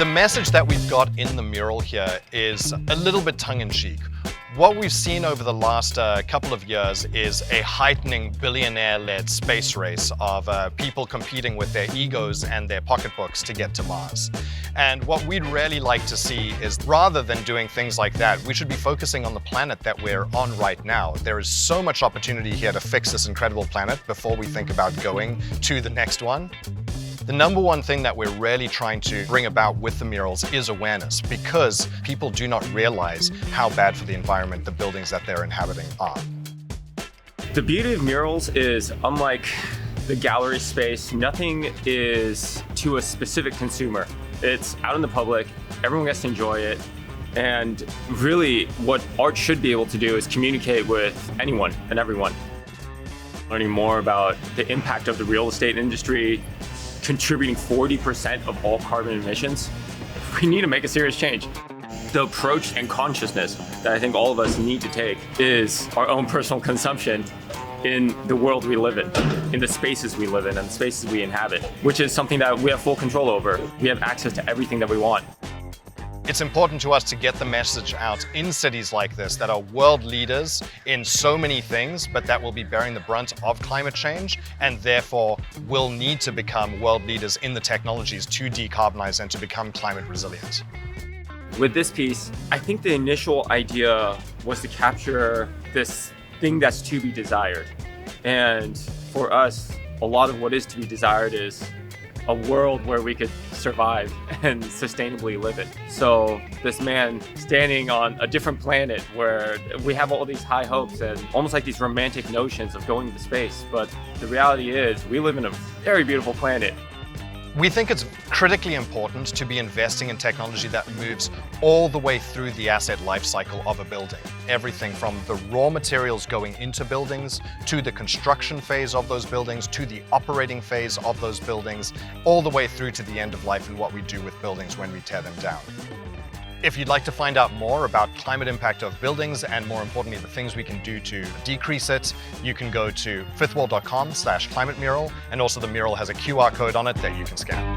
The message that we've got in the mural here is a little bit tongue-in-cheek. What we've seen over the last couple of years is a heightening billionaire-led space race of people competing with their egos and their pocketbooks to get to Mars. And what we'd really like to see is, rather than doing things like that, we should be focusing on the planet that we're on right now. There is so much opportunity here to fix this incredible planet before we think about going to the next one. The number one thing that we're really trying to bring about with the murals is awareness, because people do not realize how bad for the environment the buildings that they're inhabiting are. The beauty of murals is, unlike the gallery space, nothing is to a specific consumer. It's out in the public, everyone gets to enjoy it, and really what art should be able to do is communicate with anyone and everyone. Learning more about the impact of the real estate industry, contributing 40% of all carbon emissions, we need to make a serious change. The approach and consciousness that I think all of us need to take is our own personal consumption in the world we live in the spaces we live in, and the spaces we inhabit, which is something that we have full control over. We have access to everything that we want. It's important to us to get the message out in cities like this that are world leaders in so many things, but that will be bearing the brunt of climate change, and therefore will need to become world leaders in the technologies to decarbonize and to become climate resilient. With this piece, I think the initial idea was to capture this thing that's to be desired. And for us, a lot of what is to be desired is a world where we could survive and sustainably live it. So this man standing on a different planet where we have all these high hopes and almost like these romantic notions of going to space, but the reality is we live in a very beautiful planet. We think it's critically important to be investing in technology that moves all the way through the asset life cycle of a building. Everything from the raw materials going into buildings, to the construction phase of those buildings, to the operating phase of those buildings, all the way through to the end of life and what we do with buildings when we tear them down. If you'd like to find out more about climate impact of buildings and, more importantly, the things we can do to decrease it, you can go to fifthwall.com/climatemural, and also the mural has a QR code on it that you can scan.